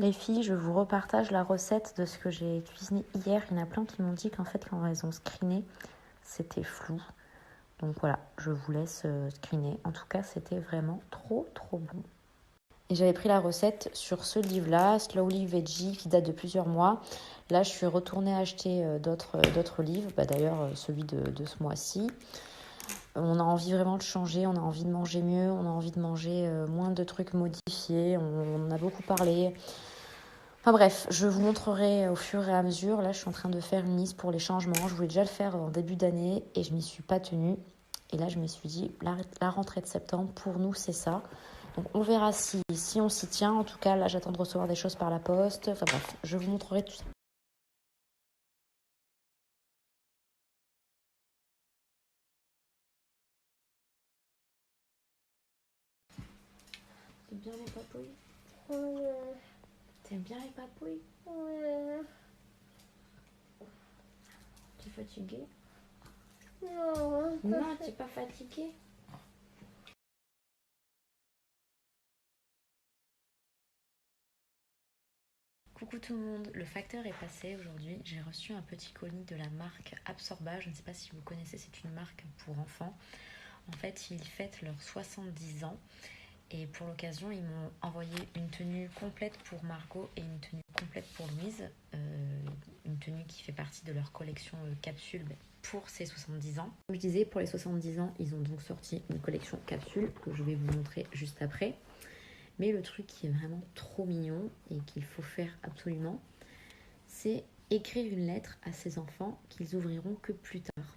Les filles, je vous repartage la recette de ce que j'ai cuisiné hier. Il y en a plein qui m'ont dit qu'en fait, quand elles ont screené, c'était flou. Donc voilà, je vous laisse screener. En tout cas, c'était vraiment trop bon. Et j'avais pris la recette sur ce livre-là, Slowly Veggie, qui date de plusieurs mois. Là, je suis retournée acheter d'autres livres, d'ailleurs celui de ce mois-ci. On a envie vraiment de changer, on a envie de manger mieux, on a envie de manger moins de trucs modifiés, on en a beaucoup parlé. Enfin bref, je vous montrerai au fur et à mesure. Là, je suis en train de faire une liste pour les changements. Je voulais déjà le faire en début d'année et je m'y suis pas tenue. Et là, je me suis dit, la rentrée de septembre, pour nous, c'est ça. Donc, on verra si on s'y tient. En tout cas, là, j'attends de recevoir des choses par la poste. Enfin bref, je vous montrerai tout ça. T'aimes bien les papouilles? T'aimes bien les papouilles? Tu es fatiguée? Non, tu n'es pas fatiguée? Coucou tout le monde, le facteur est passé aujourd'hui. J'ai reçu un petit colis de la marque Absorba. Je ne sais pas si vous connaissez, c'est une marque pour enfants. En fait, ils fêtent leurs 70 ans et pour l'occasion, ils m'ont envoyé une tenue complète pour Margot et une tenue complète pour Louise. Une tenue qui fait partie de leur collection capsule pour ses 70 ans. Comme je disais, pour les 70 ans, ils ont donc sorti une collection capsule que je vais vous montrer juste après. Mais le truc qui est vraiment trop mignon et qu'il faut faire absolument, c'est écrire une lettre à ses enfants qu'ils ouvriront que plus tard.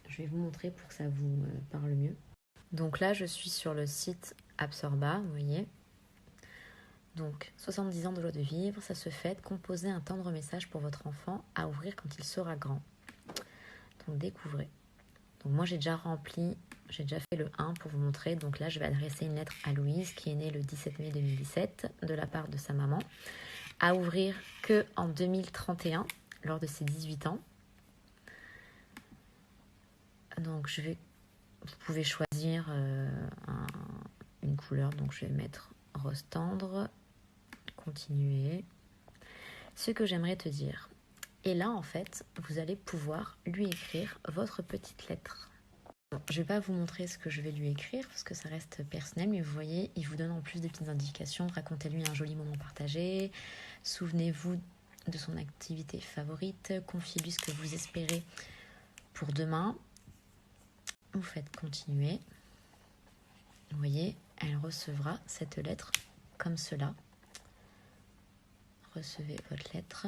Je vais vous montrer pour que ça vous parle mieux. Donc là, je suis sur le site Absorba, vous voyez. Donc, 70 ans de joie de vivre, ça se fête. Composez un tendre message pour votre enfant à ouvrir quand il sera grand. Donc, découvrez. Donc, moi, j'ai déjà rempli, j'ai déjà fait le 1 pour vous montrer. Donc là, je vais adresser une lettre à Louise, qui est née le 17 mai 2017, de la part de sa maman, à ouvrir que en 2031, lors de ses 18 ans. Donc, vous pouvez choisir une couleur. Donc, je vais mettre rose tendre. Continuer. Ce que j'aimerais te dire. Et là, en fait, vous allez pouvoir lui écrire votre petite lettre. Bon, je ne vais pas vous montrer ce que je vais lui écrire parce que ça reste personnel, mais vous voyez, il vous donne en plus des petites indications. Racontez-lui un joli moment partagé. Souvenez-vous de son activité favorite. Confiez-lui ce que vous espérez pour demain. Vous faites continuer. Vous voyez, elle recevra cette lettre comme cela. Recevez votre lettre.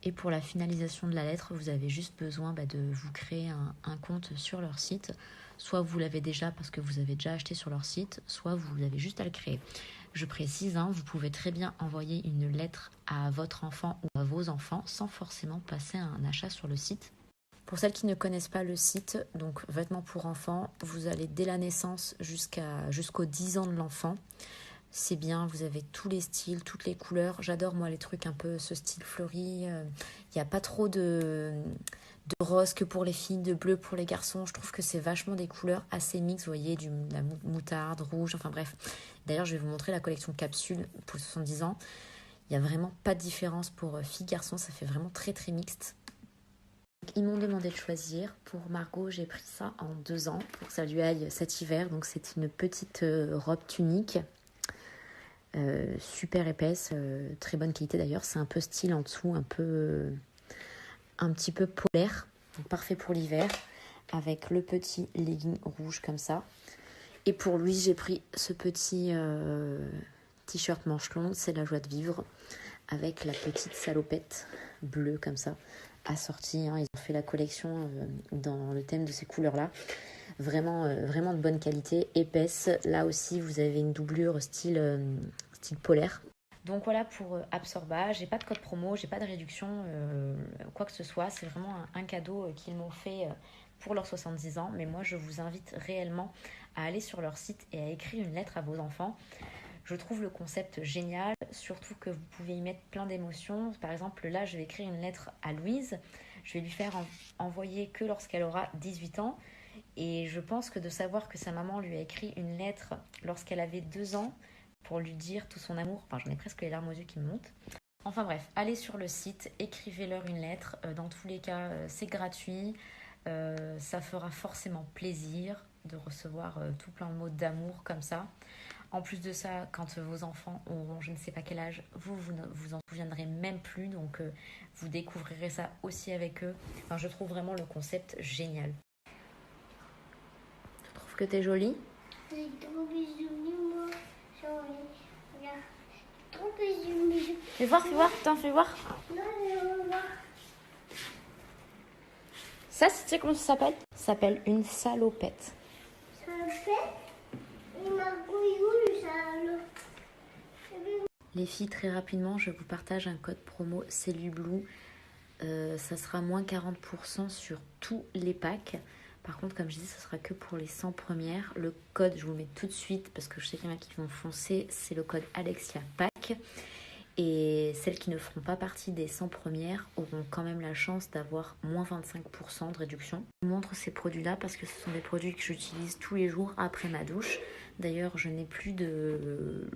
Et pour la finalisation de la lettre, vous avez juste besoin de vous créer un compte sur leur site. Soit vous l'avez déjà parce que vous avez déjà acheté sur leur site, soit vous avez juste à le créer. Je précise, vous pouvez très bien envoyer une lettre à votre enfant ou à vos enfants sans forcément passer un achat sur le site. Pour celles qui ne connaissent pas le site, donc Vêtements pour enfants, vous allez dès la naissance jusqu'aux 10 ans de l'enfant. C'est bien, vous avez tous les styles, toutes les couleurs. J'adore moi les trucs un peu ce style fleuri. Il n'y a pas trop de rose que pour les filles, de bleu pour les garçons. Je trouve que c'est vachement des couleurs assez mixtes, vous voyez, la moutarde, rouge, enfin bref. D'ailleurs, je vais vous montrer la collection capsule pour 70 ans. Il n'y a vraiment pas de différence pour filles, garçons, ça fait vraiment très mixte. Ils m'ont demandé de choisir. Pour Margot, j'ai pris ça en 2 ans pour que ça lui aille cet hiver. Donc c'est une petite robe tunique. Super épaisse, très bonne qualité d'ailleurs. C'est un peu style en dessous, un petit peu polaire. Donc parfait pour l'hiver. Avec le petit legging rouge comme ça. Et pour lui, j'ai pris ce petit t-shirt manche longue. C'est la joie de vivre. Avec la petite salopette bleue comme ça. Assortie. Ils ont fait la collection dans le thème de ces couleurs-là. Vraiment de bonne qualité, épaisse. Là aussi, vous avez une doublure style polaire. Donc voilà pour Absorba. J'ai pas de code promo, j'ai pas de réduction, quoi que ce soit. C'est vraiment un cadeau qu'ils m'ont fait pour leurs 70 ans. Mais moi, je vous invite réellement à aller sur leur site et à écrire une lettre à vos enfants. Je trouve le concept génial, surtout que vous pouvez y mettre plein d'émotions. Par exemple, là, je vais écrire une lettre à Louise. Je vais lui faire envoyer que lorsqu'elle aura 18 ans. Et je pense que de savoir que sa maman lui a écrit une lettre lorsqu'elle avait 2 ans, pour lui dire tout son amour. Enfin, j'en ai presque les larmes aux yeux qui me montent. Enfin bref, allez sur le site, écrivez-leur une lettre. Dans tous les cas, c'est gratuit. Ça fera forcément plaisir de recevoir tout plein de mots d'amour comme ça. En plus de ça, quand vos enfants auront je ne sais pas quel âge, vous ne vous en souviendrez même plus. Donc, vous découvrirez ça aussi avec eux. Enfin, je trouve vraiment le concept génial. Tu trouves que t'es jolie? C'est trop bisous, moi. Regarde. Trop bisous. Fais voir, t'en fais voir. Non, non, non. Ça, tu sais comment ça s'appelle? Ça s'appelle une salopette. Ça fait une magouille, ça. Les filles, très rapidement, je vous partage un code promo Cellublue. Ça sera moins 40% sur tous les packs. Par contre, comme je dis, ce sera que pour les 100 premières. Le code, je vous le mets tout de suite parce que je sais qu'il y en a qui vont foncer. C'est le code AlexiaPack. Et celles qui ne feront pas partie des 100 premières auront quand même la chance d'avoir moins 25% de réduction. Je vous montre ces produits-là parce que ce sont des produits que j'utilise tous les jours après ma douche. D'ailleurs, je n'ai plus de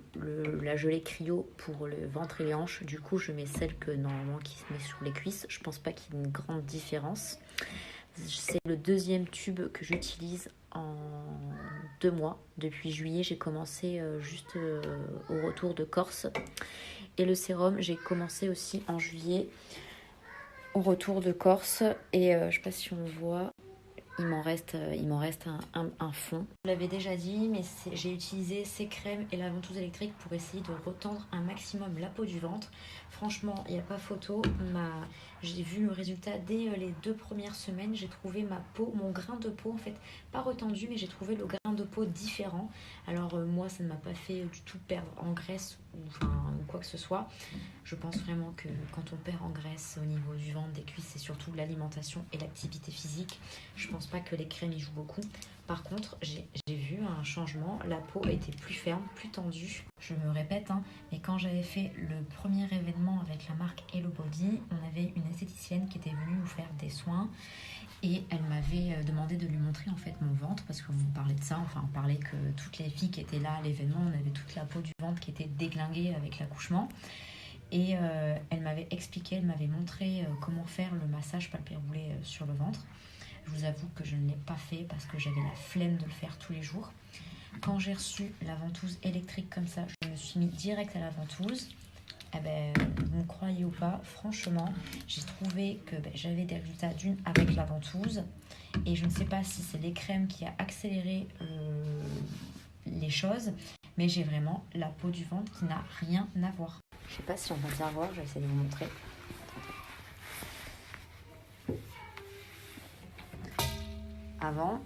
la gelée cryo pour le ventre et les hanches. Du coup, je mets celle que normalement qui se met sur les cuisses. Je pense pas qu'il y ait une grande différence. C'est le deuxième tube que j'utilise en 2 mois. Depuis juillet, j'ai commencé juste au retour de Corse. Et le sérum, j'ai commencé aussi en juillet au retour de Corse. Et je ne sais pas si on le voit, il m'en reste un fond. Je l'avais déjà dit, mais j'ai utilisé ces crèmes et la ventouse électrique pour essayer de retendre un maximum la peau du ventre. Franchement, il n'y a pas photo. J'ai vu le résultat dès les 2 premières semaines. J'ai trouvé ma peau, mon grain de peau en fait, pas retendu, mais j'ai trouvé le grain de peau différent. Alors moi, ça ne m'a pas fait du tout perdre en graisse ou quoi que ce soit. Je pense vraiment que quand on perd en graisse au niveau du ventre, des cuisses, c'est surtout l'alimentation et l'activité physique. Je pense pas que les crèmes y jouent beaucoup. Par contre, j'ai vu un changement. La peau était plus ferme, plus tendue. Je me répète, mais quand j'avais fait le premier événement avec la marque Hello Body, on avait une esthéticienne qui était venue nous faire des soins et elle m'avait demandé de lui montrer en fait mon ventre parce qu'on parlait de ça. Enfin, on parlait que toutes les filles qui étaient là à l'événement, on avait toute la peau du ventre qui était déglinguée avec l'accouchement. Et elle m'avait expliqué, elle m'avait montré comment faire le massage palpé roulé sur le ventre. Je vous avoue que je ne l'ai pas fait parce que j'avais la flemme de le faire tous les jours. Quand j'ai reçu la ventouse électrique comme ça, je me suis mis direct à la ventouse. Eh ben, vous me croyez ou pas, franchement, j'ai trouvé que j'avais des résultats d'une avec la ventouse. Et je ne sais pas si c'est les crèmes qui a accéléré les choses, mais j'ai vraiment la peau du ventre qui n'a rien à voir. Je ne sais pas si on va bien voir, je vais essayer de vous montrer. Avant,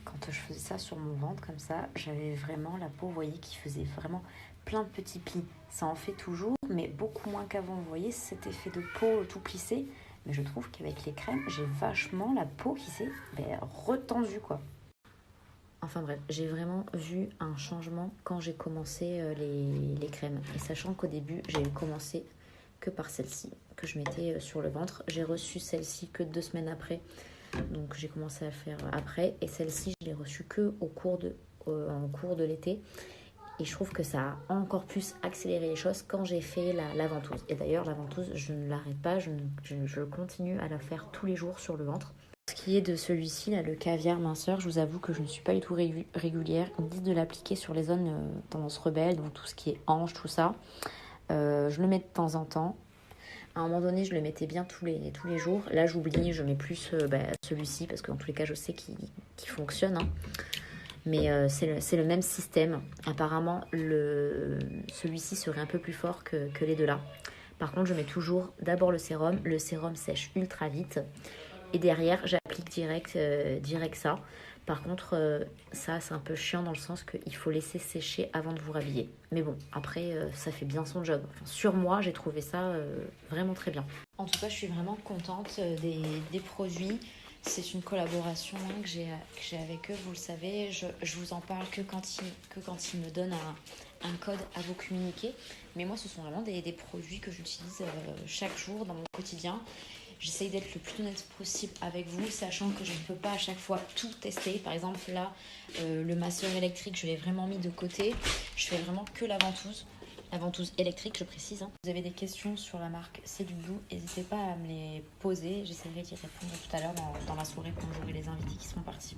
quand je faisais ça sur mon ventre comme ça, j'avais vraiment la peau, vous voyez, qui faisait vraiment plein de petits plis. Ça en fait toujours, mais beaucoup moins qu'avant. Vous voyez cet effet de peau tout plissé. Mais je trouve qu'avec les crèmes, j'ai vachement la peau qui s'est retendue, quoi. Enfin bref, j'ai vraiment vu un changement quand j'ai commencé les crèmes. Et sachant qu'au début, j'ai commencé que par celle-ci, que je mettais sur le ventre. J'ai reçu celle-ci que 2 semaines après. Donc j'ai commencé à faire après. Et celle-ci, je l'ai reçue que en cours de l'été. Et je trouve que ça a encore plus accéléré les choses quand j'ai fait la ventouse. Et d'ailleurs, la ventouse, je ne l'arrête pas. Je continue à la faire tous les jours sur le ventre. Ce qui est de celui-ci, là, le caviar minceur, je vous avoue que je ne suis pas du tout régulière. On me dit de l'appliquer sur les zones tendance rebelle, donc tout ce qui est hanche, tout ça. Je le mets de temps en temps. À un moment donné, je le mettais bien tous les jours. Là, j'oublie, je mets plus celui-ci parce que dans tous les cas, je sais qu'il fonctionne. Mais c'est le même système. Apparemment, celui-ci serait un peu plus fort que les deux là. Par contre, je mets toujours d'abord le sérum. Le sérum sèche ultra vite. Et derrière, j'applique direct ça. Par contre, ça, c'est un peu chiant dans le sens qu'il faut laisser sécher avant de vous rhabiller. Mais bon, après, ça fait bien son job. Enfin, sur moi, j'ai trouvé ça vraiment très bien. En tout cas, je suis vraiment contente des produits. C'est une collaboration que j'ai avec eux, vous le savez. Je vous en parle que quand ils me donnent un code à vous communiquer. Mais moi, ce sont vraiment des produits que j'utilise chaque jour dans mon quotidien. J'essaye d'être le plus honnête possible avec vous, sachant que je ne peux pas à chaque fois tout tester. Par exemple, là, le masseur électrique, je l'ai vraiment mis de côté. Je fais vraiment que la ventouse électrique, je précise. Hein. Vous avez des questions sur la marque C'est du Blue, n'hésitez pas à me les poser. J'essaierai d'y répondre tout à l'heure dans la soirée quand j'aurai les invités qui seront partis.